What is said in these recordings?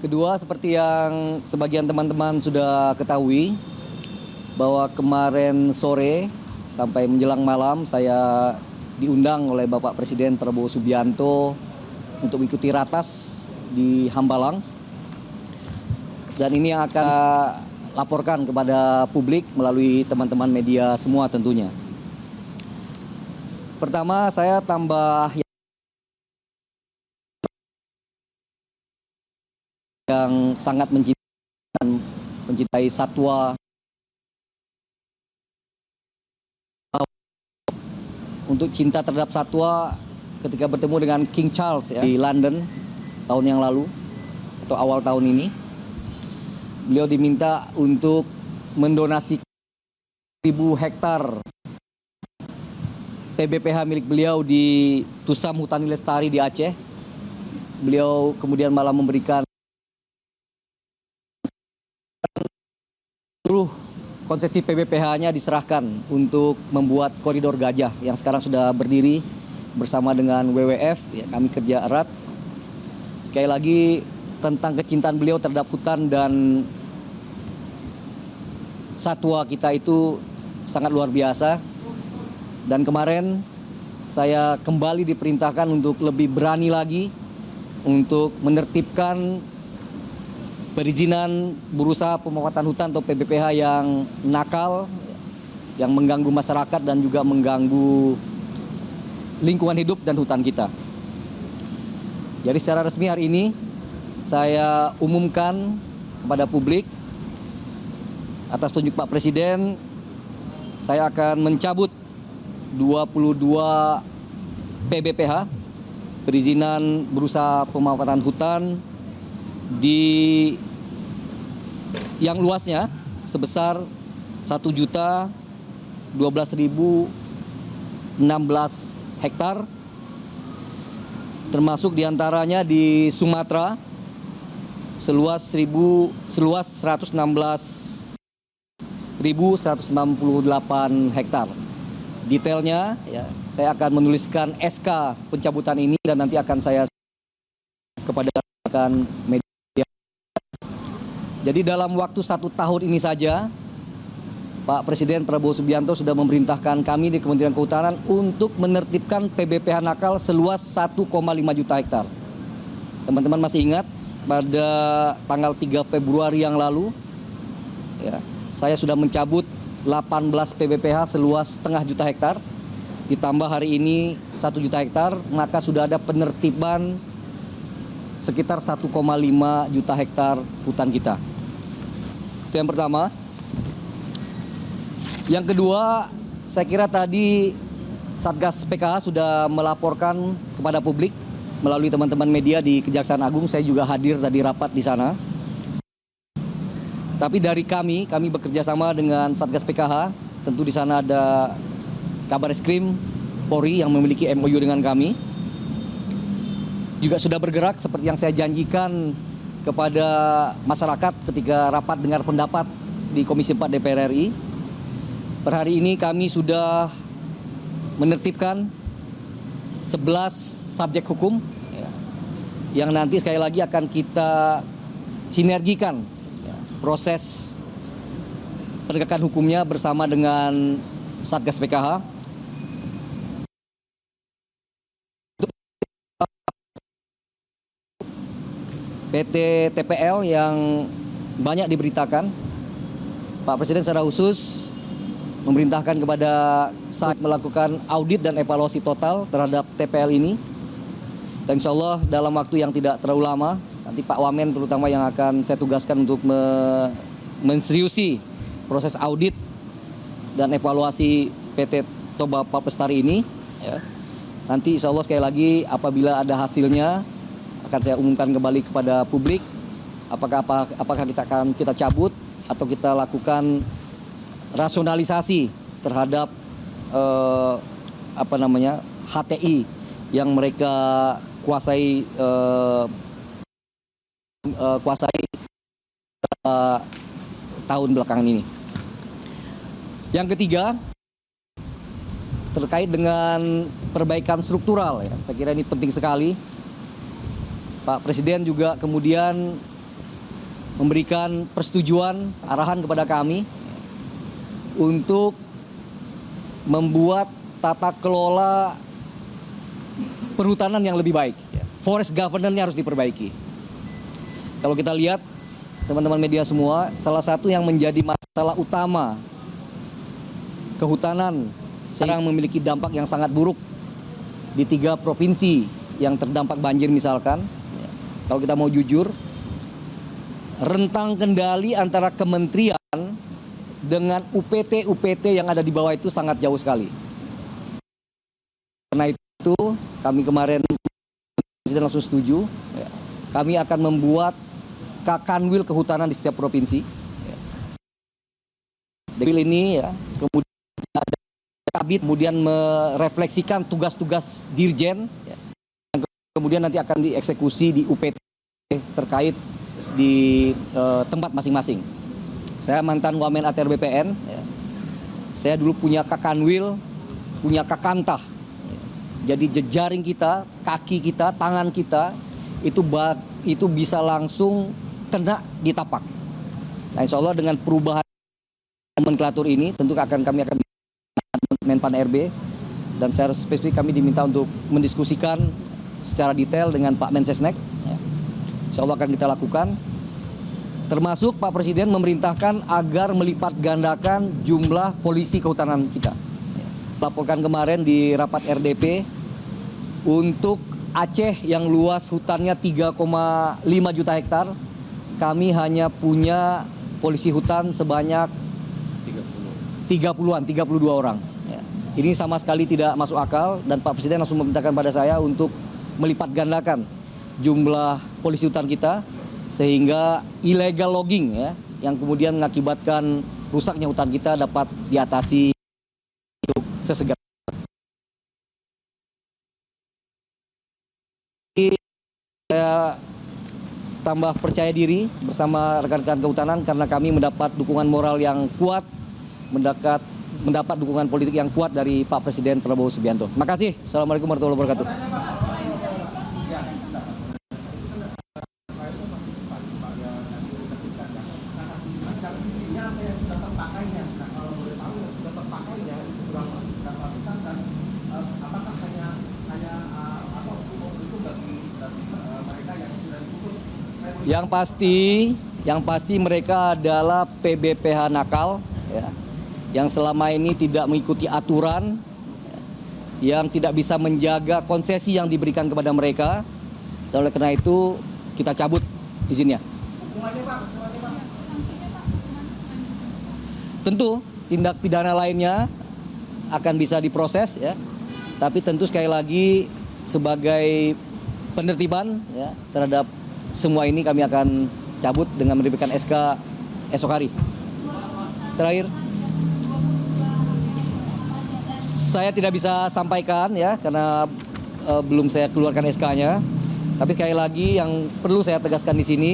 Kedua, seperti yang sebagian teman-teman sudah ketahui, bahwa kemarin sore sampai menjelang malam saya diundang oleh Bapak Presiden Prabowo Subianto untuk mengikuti ratas di Hambalang. Dan ini yang akan laporkan kepada publik melalui teman-teman media semua tentunya. Pertama, saya tambah yang sangat mencintai satwa. Untuk cinta terhadap satwa ketika bertemu dengan King Charles di London tahun yang lalu atau awal tahun ini, beliau diminta untuk mendonasikan 1.000 hektar PBPH milik beliau di Tusam Hutani Lestari di Aceh. Beliau kemudian malah memberikan seluruh konsesi PBPH-nya diserahkan untuk membuat koridor gajah yang sekarang sudah berdiri bersama dengan WWF. Ya, kami kerja erat. Sekali lagi tentang kecintaan beliau terhadap hutan dan satwa kita itu sangat luar biasa. Dan kemarin saya kembali diperintahkan untuk lebih berani lagi untuk menertibkan perizinan berusaha pemanfaatan hutan atau PBPH yang nakal, yang mengganggu masyarakat dan juga mengganggu lingkungan hidup dan hutan kita. Jadi secara resmi hari ini saya umumkan kepada publik atas tunjuk Pak Presiden, saya akan mencabut 22 PBPH, perizinan berusaha pemanfaatan hutan, di yang luasnya sebesar 1.012.016 hektar, termasuk diantaranya di Sumatera seluas 116.198 hektar. Detailnya ya, saya akan menuliskan SK pencabutan ini dan nanti akan saya kepada media. Jadi dalam waktu 1 tahun ini saja, Pak Presiden Prabowo Subianto sudah memerintahkan kami di Kementerian Kehutanan untuk menertibkan PBPH nakal seluas 1,5 juta hektar. Teman-teman masih ingat pada tanggal 3 Februari yang lalu, ya, saya sudah mencabut 18 PBPH seluas setengah juta hektar. Ditambah hari ini 1 juta hektar, maka sudah ada penertiban sekitar 1,5 juta hektar hutan kita. Itu yang pertama. Yang kedua, saya kira tadi Satgas PKH sudah melaporkan kepada publik melalui teman-teman media di Kejaksaan Agung. Saya juga hadir tadi rapat di sana. Tapi dari kami bekerja sama dengan Satgas PKH. Tentu di sana ada Kabareskrim Polri yang memiliki MOU dengan kami. Juga sudah bergerak seperti yang saya janjikan kepada masyarakat ketika rapat dengar pendapat di Komisi 4 DPR RI. Per hari ini kami sudah menertibkan 11 subjek hukum yang nanti sekali lagi akan kita sinergikan proses penegakan hukumnya bersama dengan Satgas PKH. PT TPL yang banyak diberitakan, Pak Presiden secara khusus memerintahkan kepada saya melakukan audit dan evaluasi total terhadap TPL ini. Dan insya Allah dalam waktu yang tidak terlalu lama, nanti Pak Wamen terutama yang akan saya tugaskan untuk menseriusi proses audit dan evaluasi PT Toba Papestari ini. Ya. Nanti insya Allah sekali lagi apabila ada hasilnya, akan saya umumkan kembali kepada publik apakah kita cabut atau kita lakukan rasionalisasi terhadap HTI yang mereka kuasai tahun belakangan ini. Yang ketiga, terkait dengan perbaikan struktural, ya, saya kira ini penting sekali. Pak Presiden juga kemudian memberikan persetujuan arahan kepada kami untuk membuat tata kelola perhutanan yang lebih baik. Forest governance-nya harus diperbaiki. Kalau kita lihat, teman-teman media semua, salah satu yang menjadi masalah utama kehutanan sekarang memiliki dampak yang sangat buruk di 3 provinsi yang terdampak banjir misalkan. Kalau kita mau jujur, rentang kendali antara kementerian dengan UPT yang ada di bawah itu sangat jauh sekali. Karena itu kami kemarin Presiden langsung setuju, kami akan membuat Kakanwil kehutanan di setiap provinsi. Dari ini ya, kemudian ada Kabit, kemudian merefleksikan tugas-tugas dirjen, yang kemudian nanti akan dieksekusi di UPT terkait di tempat masing-masing. Saya mantan Wamen ATR BPN, saya dulu punya Kakanwil, punya Kakantah. Jadi jejaring kita, kaki kita, tangan kita itu bisa langsung kena di tapak. Nah, insya Allah dengan perubahan nomenklatur ini tentu kami akan Menpan RB, dan secara spesifik kami diminta untuk mendiskusikan secara detail dengan Pak Mensesnek. Insya Allah akan kita lakukan. Termasuk Pak Presiden memerintahkan agar melipat gandakan jumlah polisi kehutanan kita. Laporkan kemarin di rapat RDP, untuk Aceh yang luas hutannya 3,5 juta hektar, kami hanya punya polisi hutan sebanyak 32 orang. Ini sama sekali tidak masuk akal, dan Pak Presiden langsung memerintahkan pada saya untuk melipat gandakan jumlah polisi hutan kita, sehingga illegal logging ya, yang kemudian mengakibatkan rusaknya hutan kita dapat diatasi sesegera. Saya tambah percaya diri bersama rekan-rekan kehutanan karena kami mendapat dukungan moral yang kuat, mendapat dukungan politik yang kuat dari Pak Presiden Prabowo Subianto. Terima kasih. Assalamualaikum warahmatullahi wabarakatuh. Yang pasti mereka adalah PBPH nakal, ya, yang selama ini tidak mengikuti aturan, yang tidak bisa menjaga konsesi yang diberikan kepada mereka. Dan oleh karena itu kita cabut izinnya. Tentu tindak pidana lainnya akan bisa diproses, ya. Tapi tentu sekali lagi sebagai penertiban ya, terhadap semua ini kami akan cabut dengan menerbitkan SK esok hari. Terakhir, saya tidak bisa sampaikan ya karena belum saya keluarkan SK-nya. Tapi sekali lagi yang perlu saya tegaskan di sini,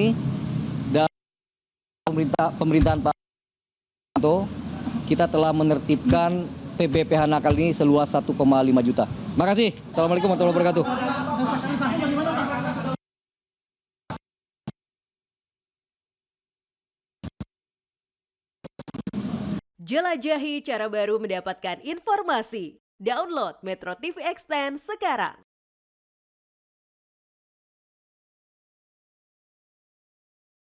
dan pemerintahan Pak Subianto, kita telah menertibkan PBPH nakal ini seluas 1,5 juta. Terima kasih. Assalamualaikum warahmatullahi wabarakatuh. Jelajahi cara baru mendapatkan informasi. Download Metro TV Extend sekarang.